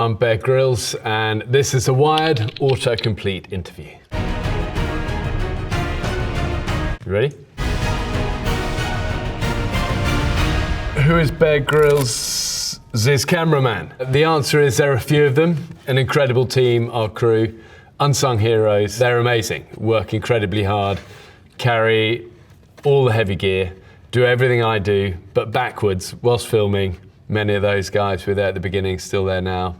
I'm Bear Grylls, and this is a Wired Autocomplete interview. You ready? Who is Bear Grylls' cameraman? The answer is there are a few of them. An incredible team, our crew, unsung heroes. They're amazing, work incredibly hard, carry all the heavy gear, do everything I do, but backwards whilst filming. Many of those guys were there at the beginning, still there now.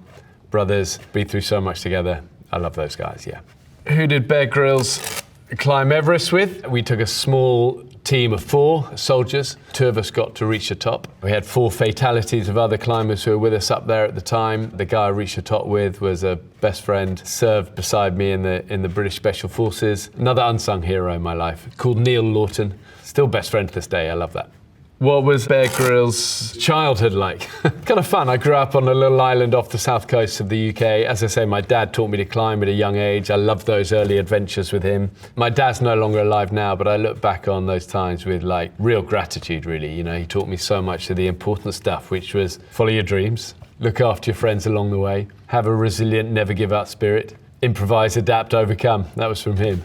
Brothers, been through so much together. I love those guys, yeah. Who did Bear Grylls climb Everest with? We took a small team of 4 soldiers. 2 of us got to reach the top. We had 4 fatalities of other climbers who were with us up there at the time. The guy I reached the top with was a best friend, served beside me in the British Special Forces. Another unsung hero in my life, called Neil Lawton. Still best friend to this day, I love that. What was Bear Grylls' childhood like? Kind of fun. I grew up on a little island off the south coast of the UK. As I say, my dad taught me to climb at a young age. I loved those early adventures with him. My dad's no longer alive now, but I look back on those times with like real gratitude, really. You know, he taught me so much of the important stuff, which was follow your dreams, look after your friends along the way, have a resilient, never give up spirit, improvise, adapt, overcome. That was from him.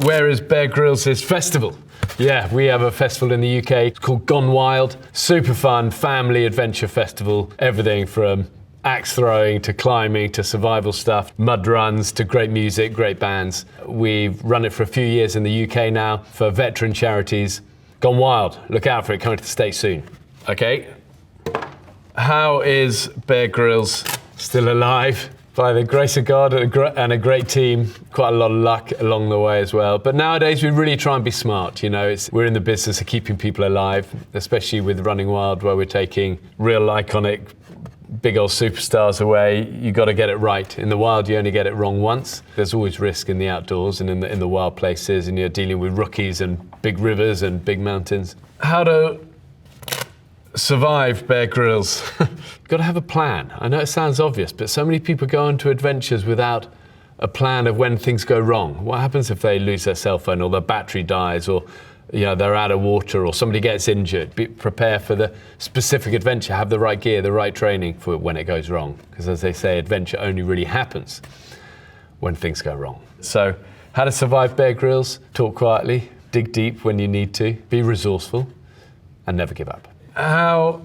Where is Bear Grylls' festival? Yeah, we have a festival in the UK. It's called Gone Wild. Super fun, family adventure festival. Everything from axe throwing to climbing to survival stuff, mud runs to great music, great bands. We've run it for a few years in the UK now for veteran charities. Gone Wild. Look out for it, coming to the States soon. Okay. How is Bear Grylls still alive? By the grace of God and a great team, quite a lot of luck along the way as well. But nowadays we really try and be smart, you know, we're in the business of keeping people alive, especially with Running Wild, where we're taking real iconic, big old superstars away. You got to get it right. In the wild, you only get it wrong once. There's always risk in the outdoors and in the wild places, and you're dealing with rookies and big rivers and big mountains. How to survive Bear Grylls? Got to have a plan. I know it sounds obvious, but so many people go into adventures without a plan of when things go wrong. What happens if they lose their cell phone or their battery dies or they're out of water or somebody gets injured? Prepare for the specific adventure, have the right gear, the right training for when it goes wrong. Because as they say, adventure only really happens when things go wrong. So how to survive Bear Grylls? Talk quietly, dig deep when you need to, be resourceful, and never give up. How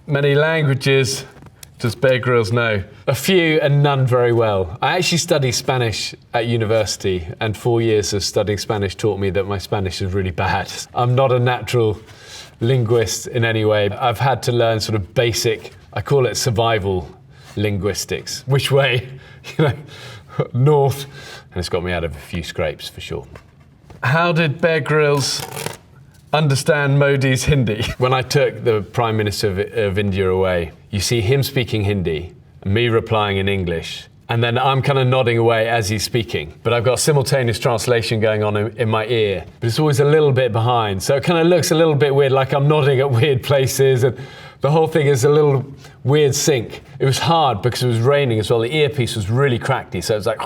many languages does Bear Grylls know? A few and none very well. I actually studied Spanish at university, and 4 years of studying Spanish taught me that my Spanish is really bad. I'm not a natural linguist in any way. I've had to learn sort of basic, I call it survival linguistics. Which way, north, and it's got me out of a few scrapes for sure. How did Bear Grylls understand Modi's Hindi? When I took the Prime Minister of India away, you see him speaking Hindi, me replying in English, and then I'm kind of nodding away as he's speaking. But I've got simultaneous translation going on in my ear, but it's always a little bit behind. So it kind of looks a little bit weird, like I'm nodding at weird places, and the whole thing is a little weird sync. It was hard because it was raining as well. The earpiece was really crackly, so it was like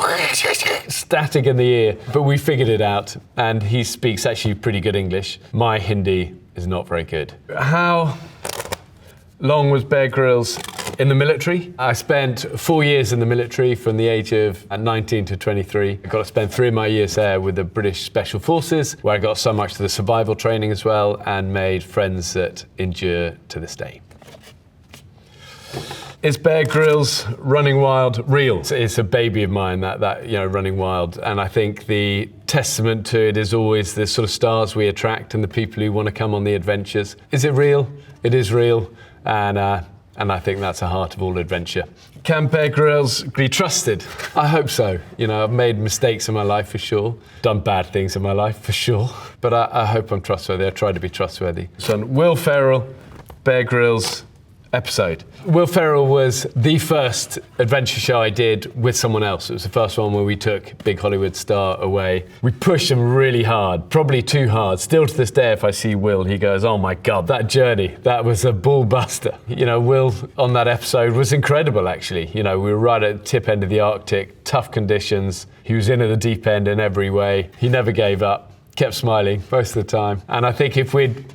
static in the ear. But we figured it out, and he speaks actually pretty good English. My Hindi is not very good. How long was Bear Grylls in the military? I spent 4 years in the military from the age of 19 to 23. I got to spend 3 of my years there with the British Special Forces, where I got so much of the survival training as well, and made friends that endure to this day. Is Bear Grylls Running Wild real? It's a baby of mine, that Running Wild, and I think the testament to it is always the sort of stars we attract and the people who want to come on the adventures. Is it real? It is real, and I think that's the heart of all adventure. Can Bear Grylls be trusted? I hope so. I've made mistakes in my life for sure, done bad things in my life for sure, but I hope I'm trustworthy. I try to be trustworthy. So Will Ferrell, Bear Grylls episode. Will Ferrell was the first adventure show I did with someone else. It was the first one where we took a big Hollywood star away. We pushed him really hard, probably too hard. Still to this day, if I see Will, he goes, oh my God, that journey, that was a ball buster. Will on that episode was incredible, actually. We were right at the tip end of the Arctic, tough conditions. He was in at the deep end in every way. He never gave up, kept smiling most of the time. And I think if we'd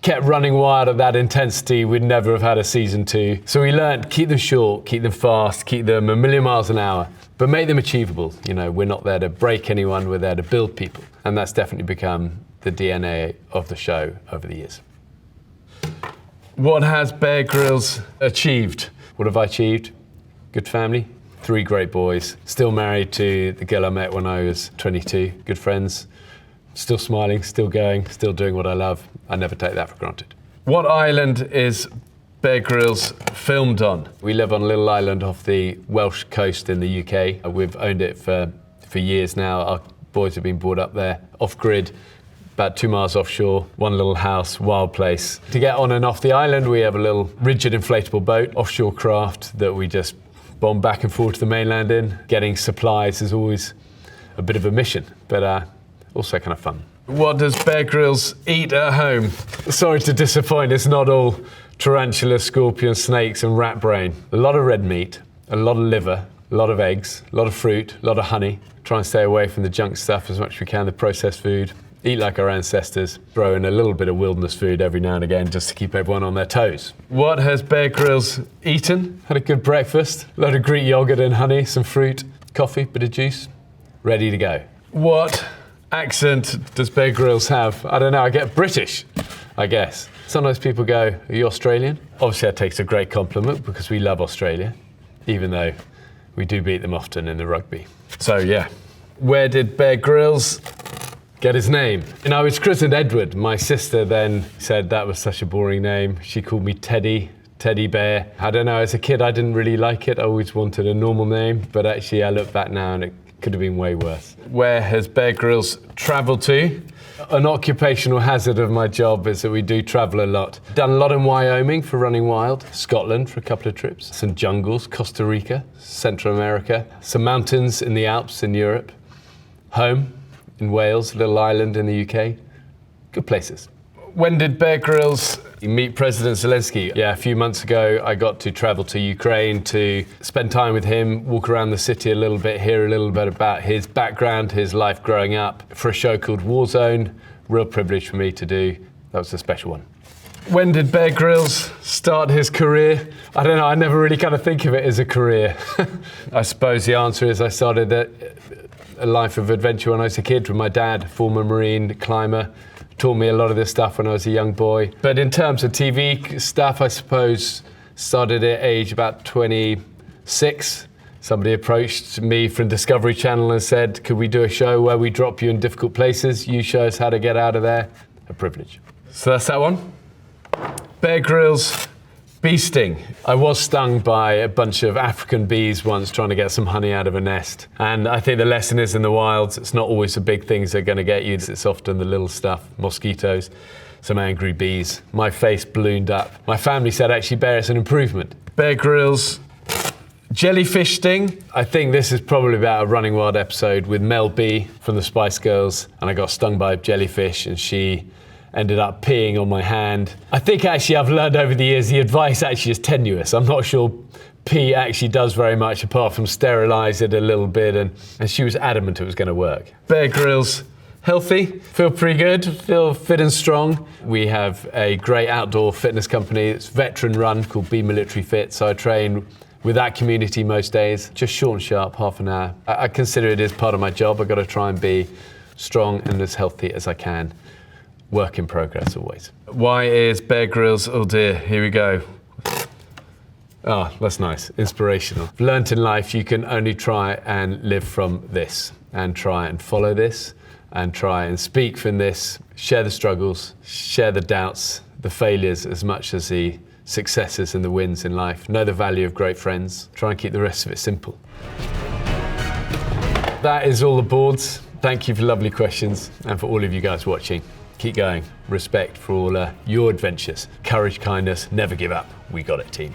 kept running wild at that intensity, we'd never have had a season 2. So we learned, keep them short, keep them fast, keep them a million miles an hour, but make them achievable. You know, we're not there to break anyone, we're there to build people. And that's definitely become the DNA of the show over the years. What has Bear Grylls achieved? What have I achieved? Good family, 3 great boys, still married to the girl I met when I was 22, good friends, still smiling, still going, still doing what I love. I never take that for granted. What island is Bear Grylls filmed on? We live on a little island off the Welsh coast in the UK. We've owned it for years now. Our boys have been brought up there, off-grid, about 2 miles offshore, one little house, wild place. To get on and off the island, we have a little rigid inflatable boat, offshore craft that we just bomb back and forth to the mainland in. Getting supplies is always a bit of a mission, but also kind of fun. What does Bear Grylls eat at home? Sorry to disappoint, it's not all tarantulas, scorpions, snakes and rat brain. A lot of red meat, a lot of liver, a lot of eggs, a lot of fruit, a lot of honey. Try and stay away from the junk stuff as much as we can, the processed food. Eat like our ancestors, throw in a little bit of wilderness food every now and again just to keep everyone on their toes. What has Bear Grylls eaten? Had a good breakfast, a load of Greek yogurt and honey, some fruit, coffee, bit of juice, ready to go. What accent does Bear Grylls have? I don't know, I get British, I guess. Sometimes people go, are you Australian? Obviously that takes a great compliment because we love Australia, even though we do beat them often in the rugby. So yeah, where did Bear Grylls get his name? And I was christened Edward. My sister then said that was such a boring name. She called me Teddy Bear. I don't know, as a kid I didn't really like it. I always wanted a normal name, but actually I look back now and it could have been way worse. Where has Bear Grylls travelled to? An occupational hazard of my job is that we do travel a lot. Done a lot in Wyoming for running wild, Scotland for a couple of trips, some jungles, Costa Rica, Central America, some mountains in the Alps in Europe, home in Wales, a little island in the UK. Good places. When did Bear Grylls meet President Zelensky? Yeah, a few months ago, I got to travel to Ukraine to spend time with him, walk around the city a little bit, hear a little bit about his background, his life growing up, for a show called Warzone. Real privilege for me to do. That was a special one. When did Bear Grylls start his career? I don't know, I never really kind of think of it as a career. I suppose the answer is I started a life of adventure when I was a kid with my dad, former Marine climber. Taught me a lot of this stuff when I was a young boy. But in terms of TV stuff, I suppose started at age about 26. Somebody approached me from Discovery Channel and said, could we do a show where we drop you in difficult places? You show us how to get out of there. A privilege. So that's that one. Bear Grylls bee sting. I was stung by a bunch of African bees once trying to get some honey out of a nest. And I think the lesson is in the wilds, it's not always the big things that are going to get you. It's often the little stuff, mosquitoes, some angry bees. My face ballooned up. My family said, actually, Bear, it's an improvement. Bear Grylls jellyfish sting. I think this is probably about a Running Wild episode with Mel B from the Spice Girls. And I got stung by a jellyfish and she ended up peeing on my hand. I think actually I've learned over the years the advice actually is tenuous. I'm not sure pee actually does very much apart from sterilise it a little bit, and she was adamant it was going to work. Bear Grylls healthy, feel pretty good, feel fit and strong. We have a great outdoor fitness company. It's veteran run called Be Military Fit, so I train with that community most days, just short and sharp, half an hour. I consider it as part of my job. I've got to try and be strong and as healthy as I can. Work in progress always. Why is Bear Grylls, oh dear, here we go. Oh, that's nice, inspirational. I've learnt in life you can only try and live from this, and try and follow this, and try and speak from this, share the struggles, share the doubts, the failures as much as the successes and the wins in life. Know the value of great friends. Try and keep the rest of it simple. That is all the boards. Thank you for lovely questions and for all of you guys watching. Keep going. Respect for all your adventures. Courage, kindness, never give up. We got it, team.